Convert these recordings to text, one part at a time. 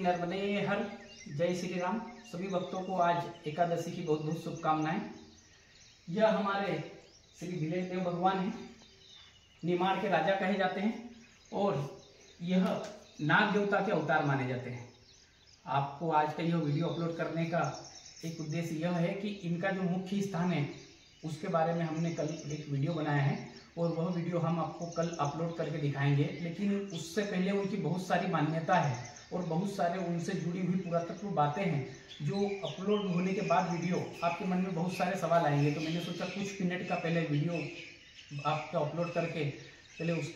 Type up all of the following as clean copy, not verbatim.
नर्मदे हर। जय श्री राम। सभी भक्तों को आज एकादशी की बहुत बहुत शुभकामनाएं। यह हमारे श्री भिलेट देव भगवान हैं, निमाड़ के राजा कहे जाते हैं और यह नाग देवता के अवतार माने जाते हैं। आपको आज का यह वीडियो अपलोड करने का एक उद्देश्य यह है कि इनका जो मुख्य स्थान है उसके बारे में हमने कल एक वीडियो बनाया है और वह वीडियो हम आपको कल अपलोड करके दिखाएंगे। लेकिन उससे पहले उनकी बहुत सारी मान्यता है और बहुत सारे उनसे जुड़ी हुई पुरातत्व बातें हैं जो अपलोड होने के बाद वीडियो आपके मन में बहुत सारे सवाल आएंगे। तो मैंने सोचा कुछ मिनट का पहले वीडियो आपको अपलोड करके पहले उस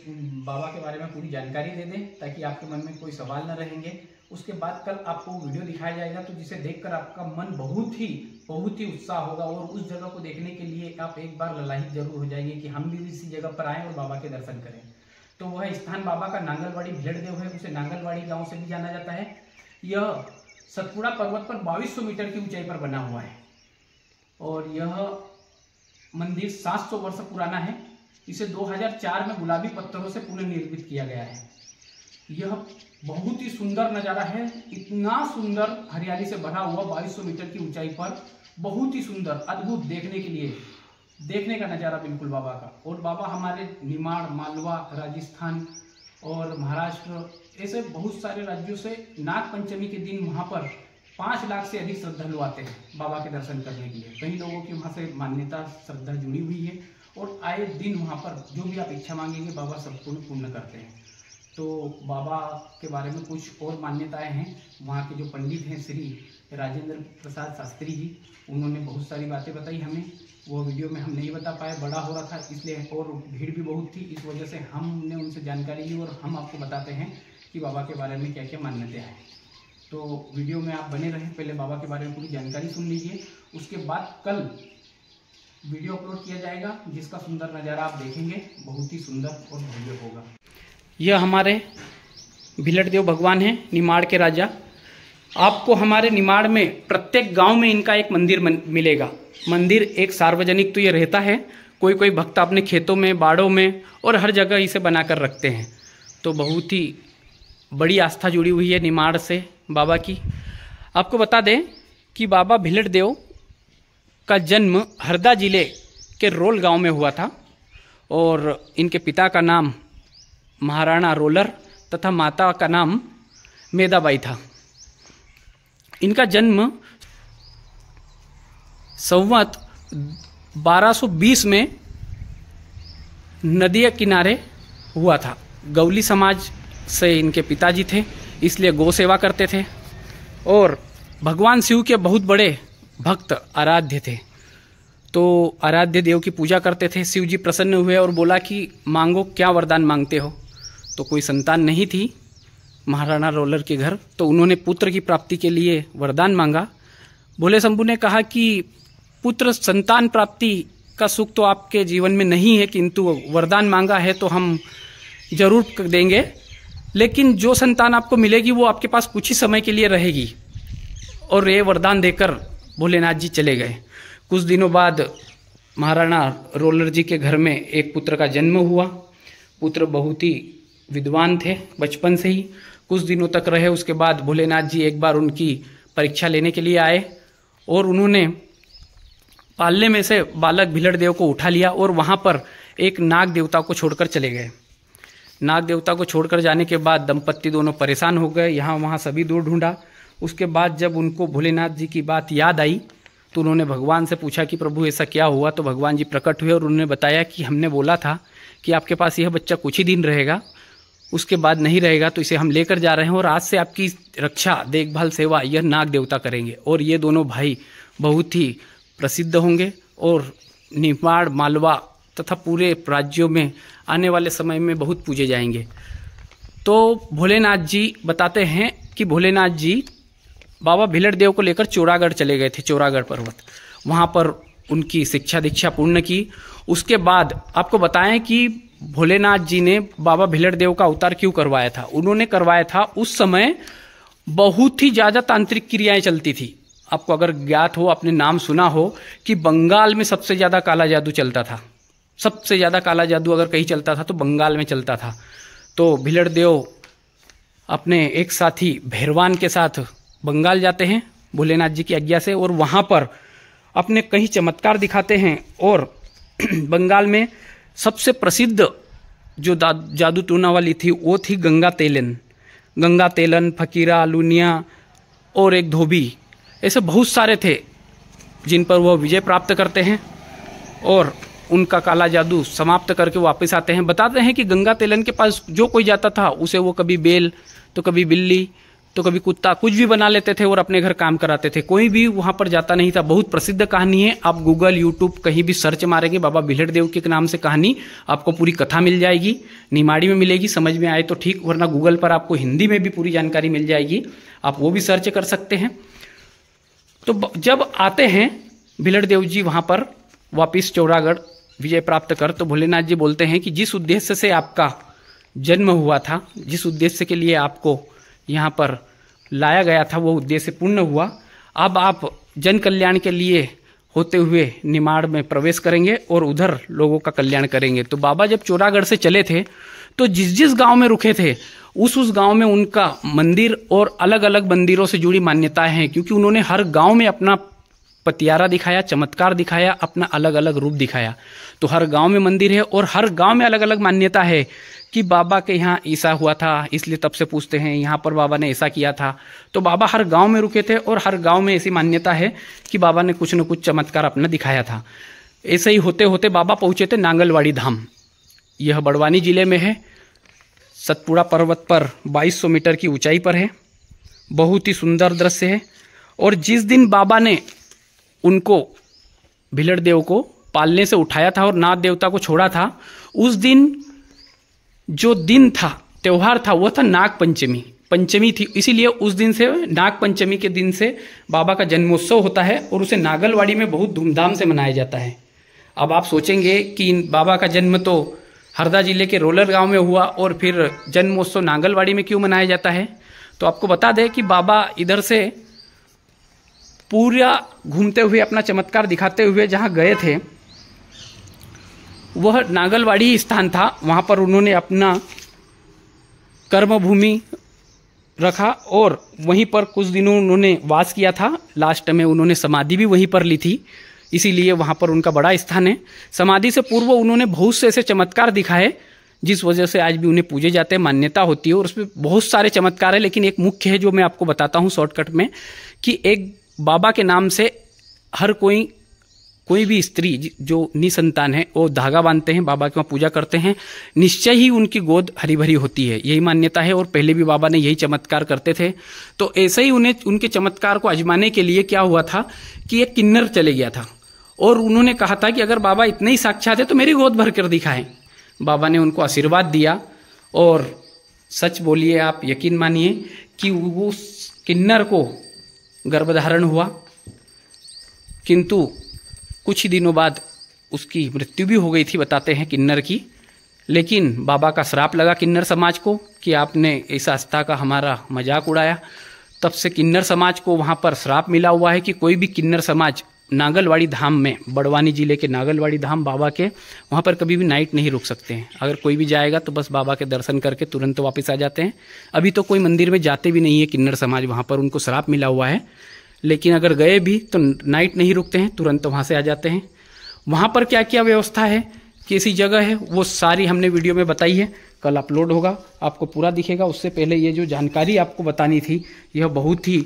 बाबा के बारे में पूरी जानकारी दे दें ताकि आपके मन में कोई सवाल न रहेंगे। उसके बाद कल आपको वीडियो दिखाया जाएगा तो जिसे देखकर आपका मन बहुत ही उत्साह होगा और उस जगह को देखने के लिए आप एक बार ललाहित जरूर हो जाएंगे कि हम भी इसी जगह पर आएँ और बाबा के दर्शन करें। तो वह स्थान बाबा का नांगलवाड़ी भिलेट देव है, उसे नांगलवाड़ी गांव से भी जाना जाता है। यह सतपुड़ा पर्वत पर 2200 मीटर की ऊंचाई पर बना हुआ है और यह मंदिर 700 वर्ष पुराना है। इसे 2004 में गुलाबी पत्थरों से पुनर्निर्मित किया गया है। यह बहुत ही सुंदर नज़ारा है, इतना सुंदर हरियाली से भरा हुआ 2200 मीटर की ऊंचाई पर, बहुत ही सुंदर अद्भुत देखने के लिए, देखने का नज़ारा बिल्कुल बाबा का। और बाबा हमारे निमाड़, मालवा, राजस्थान और महाराष्ट्र ऐसे बहुत सारे राज्यों से नाग पंचमी के दिन वहाँ पर 5 लाख से अधिक श्रद्धालु आते हैं बाबा के दर्शन करने के लिए। कई लोगों की वहाँ से मान्यता श्रद्धा जुड़ी हुई है और आए दिन वहाँ पर जो भी आप इच्छा मांगेंगे बाबा सबको पूर्ण करते हैं। तो बाबा के बारे में कुछ और मान्यताएं हैं। वहाँ के जो पंडित हैं श्री राजेंद्र प्रसाद शास्त्री जी, उन्होंने बहुत सारी बातें बताई हमें। वो वीडियो में हम नहीं बता पाए, बड़ा हो रहा था इसलिए, और भीड़ भी बहुत थी, इस वजह से हमने उनसे जानकारी ली और हम आपको बताते हैं कि बाबा के बारे में क्या क्या मान्यताएं हैं। तो वीडियो में आप बने रहें, पहले बाबा के बारे में पूरी जानकारी सुन लीजिए, उसके बाद कल वीडियो अपलोड किया जाएगा जिसका सुंदर नज़ारा आप देखेंगे, बहुत ही सुंदर और भव्य होगा। यह हमारे भिलेट देव भगवान हैं, निमाड़ के राजा। आपको हमारे निमाड़ में प्रत्येक गांव में इनका एक मंदिर मिलेगा। मंदिर एक सार्वजनिक तो ये रहता है, कोई कोई भक्त अपने खेतों में, बाड़ों में और हर जगह इसे बनाकर रखते हैं। तो बहुत ही बड़ी आस्था जुड़ी हुई है निमाड़ से बाबा की। आपको बता दें कि बाबा भिलेट देव का जन्म हरदा जिले के रोल गांव में हुआ था और इनके पिता का नाम महाराणा रोलर तथा माता का नाम मेदाबाई था। इनका जन्म संवत 1220 में नदी किनारे हुआ था। गौली समाज से इनके पिताजी थे, इसलिए गौ सेवा करते थे और भगवान शिव के बहुत बड़े भक्त आराध्य थे। तो आराध्य देव की पूजा करते थे। शिव जी प्रसन्न हुए और बोला कि मांगो, क्या वरदान मांगते हो। तो कोई संतान नहीं थी महाराणा रोलर के घर, तो उन्होंने पुत्र की प्राप्ति के लिए वरदान मांगा। भोले शंभू ने कहा कि पुत्र संतान प्राप्ति का सुख तो आपके जीवन में नहीं है, किंतु वरदान मांगा है तो हम जरूर देंगे, लेकिन जो संतान आपको मिलेगी वो आपके पास कुछ ही समय के लिए रहेगी। और ये वरदान देकर भोलेनाथ जी चले गए। कुछ दिनों बाद महाराणा रोलर जी के घर में एक पुत्र का जन्म हुआ। पुत्र बहुत ही विद्वान थे बचपन से ही, कुछ दिनों तक रहे। उसके बाद भोलेनाथ जी एक बार उनकी परीक्षा लेने के लिए आए और उन्होंने पालने में से बालक भिलेट देव को उठा लिया और वहाँ पर एक नाग देवता को छोड़कर चले गए। नाग देवता को छोड़कर जाने के बाद दंपत्ति दोनों परेशान हो गए, यहाँ वहाँ सभी दूर ढूंढा। उसके बाद जब उनको भोलेनाथ जी की बात याद आई तो उन्होंने भगवान से पूछा कि प्रभु ऐसा क्या हुआ। तो भगवान जी प्रकट हुए और उन्होंने बताया कि हमने बोला था कि आपके पास यह बच्चा कुछ ही दिन रहेगा, उसके बाद नहीं रहेगा, तो इसे हम लेकर जा रहे हैं और आज से आपकी रक्षा, देखभाल, सेवा यह नाग देवता करेंगे। और ये दोनों भाई बहुत ही प्रसिद्ध होंगे और निमाड़, मालवा तथा पूरे राज्यों में आने वाले समय में बहुत पूजे जाएंगे। तो भोलेनाथ जी बताते हैं कि भोलेनाथ जी बाबा भिलेट देव को लेकर चौरागढ़ चले गए थे, चौरागढ़ पर्वत। वहाँ पर उनकी शिक्षा दीक्षा पूर्ण की। उसके बाद आपको बताएं कि भोलेनाथ जी ने बाबा भिलेट देव का अवतार क्यों करवाया था। उन्होंने करवाया था, उस समय बहुत ही ज़्यादा तांत्रिक क्रियाएं चलती थी। आपको अगर ज्ञात हो, आपने नाम सुना हो कि बंगाल में सबसे ज़्यादा काला जादू चलता था। सबसे ज़्यादा काला जादू अगर कहीं चलता था तो बंगाल में चलता था। तो भिलेट देव अपने एक साथी भैरवान के साथ बंगाल जाते हैं भोलेनाथ जी की आज्ञा से, और वहाँ पर अपने कई चमत्कार दिखाते हैं। और बंगाल में सबसे प्रसिद्ध जो जादू टूना वाली थी वो थी गंगा तेलन, फकीरा, लुनिया और एक धोबी, ऐसे बहुत सारे थे जिन पर वह विजय प्राप्त करते हैं और उनका काला जादू समाप्त करके वापस आते हैं। बताते हैं कि गंगा तेलन के पास जो कोई जाता था उसे वो कभी बैल तो कभी बिल्ली तो कभी कुत्ता कुछ भी बना लेते थे और अपने घर काम कराते थे, कोई भी वहां पर जाता नहीं था। बहुत प्रसिद्ध कहानी है, आप गूगल यूट्यूब कहीं भी सर्च मारेंगे बाबा भिलड़ देव के नाम से कहानी, आपको पूरी कथा मिल जाएगी। निमाड़ी में मिलेगी, समझ में आए तो ठीक, वरना गूगल पर आपको हिंदी में भी पूरी जानकारी मिल जाएगी, आप वो भी सर्च कर सकते हैं। तो जब आते हैं भिलड़ देव जी वहां पर वापिस चौरागढ़ विजय प्राप्त कर, तो भोलेनाथ जी बोलते हैं कि जिस उद्देश्य से आपका जन्म हुआ था, जिस उद्देश्य के लिए आपको यहाँ पर लाया गया था, वो उद्देश्य पूर्ण हुआ। अब आप जन कल्याण के लिए होते हुए निमाड़ में प्रवेश करेंगे और उधर लोगों का कल्याण करेंगे। तो बाबा जब चौरागढ़ से चले थे तो जिस गांव में रुके थे उस गांव में उनका मंदिर और अलग अलग मंदिरों से जुड़ी मान्यताएं हैं, क्योंकि उन्होंने हर गांव में अपना पतियारा दिखाया, चमत्कार दिखाया, अपना अलग अलग रूप दिखाया। तो हर गांव में मंदिर है और हर गांव में अलग अलग मान्यता है कि बाबा के यहाँ ऐसा हुआ था, इसलिए तब से पूछते हैं यहाँ पर बाबा ने ऐसा किया था। तो बाबा हर गांव में रुके थे और हर गांव में ऐसी मान्यता है कि बाबा ने कुछ न कुछ चमत्कार अपना दिखाया था। ऐसे ही होते होते बाबा पहुंचे थे नांगलवाड़ी धाम, यह बड़वानी जिले में है, सतपुड़ा पर्वत पर 2200 मीटर की ऊंचाई पर है। बहुत ही सुंदर दृश्य है। और जिस दिन बाबा ने उनको भिलड़ देव को पालने से उठाया था और नाग देवता को छोड़ा था, उस दिन जो दिन था, त्योहार था, वो था नाग पंचमी थी, इसीलिए उस दिन से नाग पंचमी के दिन से बाबा का जन्मोत्सव होता है और उसे नागलवाड़ी में बहुत धूमधाम से मनाया जाता है। अब आप सोचेंगे कि बाबा का जन्म तो हरदा जिले के रोलर गांव में हुआ और फिर जन्मोत्सव नांगलवाड़ी में क्यों मनाया जाता है। तो आपको बता दें कि बाबा इधर से पूरा घूमते हुए अपना चमत्कार दिखाते हुए जहाँ गए थे वह नांगलवाड़ी स्थान था, वहाँ पर उन्होंने अपना कर्मभूमि रखा और वहीं पर कुछ दिनों उन्होंने वास किया था। लास्ट में उन्होंने समाधि भी वहीं पर ली थी, इसीलिए वहाँ पर उनका बड़ा स्थान है। समाधि से पूर्व उन्होंने बहुत से ऐसे चमत्कार दिखाए जिस वजह से आज भी उन्हें पूजे जाते हैं, मान्यता होती है और उसमें बहुत सारे चमत्कार है। लेकिन एक मुख्य है जो मैं आपको बताता हूँ शॉर्टकट में, कि एक बाबा के नाम से हर कोई भी स्त्री जो निसंतान है वो धागा बांधते हैं, बाबा के वहाँ पूजा करते हैं, निश्चय ही उनकी गोद हरी भरी होती है, यही मान्यता है। और पहले भी बाबा ने यही चमत्कार करते थे। तो ऐसे ही उन्हें उनके चमत्कार को आजमाने के लिए क्या हुआ था कि एक किन्नर चले गया था और उन्होंने कहा था कि अगर बाबा इतने ही साक्षात है तो मेरी गोद भर कर दिखाएं। बाबा ने उनको आशीर्वाद दिया और सच बोलिए, आप यकीन मानिए कि वो किन्नर को गर्भधारण हुआ, किंतु कुछ ही दिनों बाद उसकी मृत्यु भी हो गई थी, बताते हैं किन्नर की। लेकिन बाबा का श्राप लगा किन्नर समाज को कि आपने इस आस्था का हमारा मजाक उड़ाया। तब से किन्नर समाज को वहाँ पर श्राप मिला हुआ है कि कोई भी किन्नर समाज नांगलवाड़ी धाम में, बड़वानी जिले के नांगलवाड़ी धाम बाबा के, वहाँ पर कभी भी नाइट नहीं रुक सकते हैं। अगर कोई भी जाएगा तो बस बाबा के दर्शन करके तुरंत वापस आ जाते हैं। अभी तो कोई मंदिर में जाते भी नहीं है किन्नर समाज, वहाँ पर उनको श्राप मिला हुआ है। लेकिन अगर गए भी तो नाइट नहीं रुकते हैं, तुरंत वहाँ से आ जाते हैं। वहाँ पर क्या क्या व्यवस्था है, कैसी जगह है, वो सारी हमने वीडियो में बताई है, कल अपलोड होगा, आपको पूरा दिखेगा। उससे पहले ये जो जानकारी आपको बतानी थी, यह बहुत ही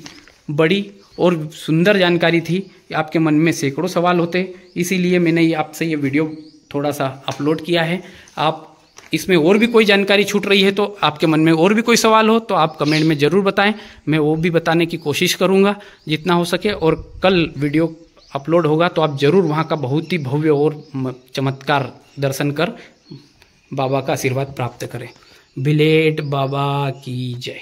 बड़ी और सुंदर जानकारी थी। आपके मन में सैकड़ों सवाल होते, इसीलिए मैंने आपसे ये वीडियो थोड़ा सा अपलोड किया है। आप इसमें और भी कोई जानकारी छूट रही है तो आपके मन में और भी कोई सवाल हो तो आप कमेंट में ज़रूर बताएं, मैं वो भी बताने की कोशिश करूँगा जितना हो सके। और कल वीडियो अपलोड होगा तो आप ज़रूर वहाँ का बहुत ही भव्य और चमत्कार दर्शन कर बाबा का आशीर्वाद प्राप्त करें। भिलेट बाबा की जय।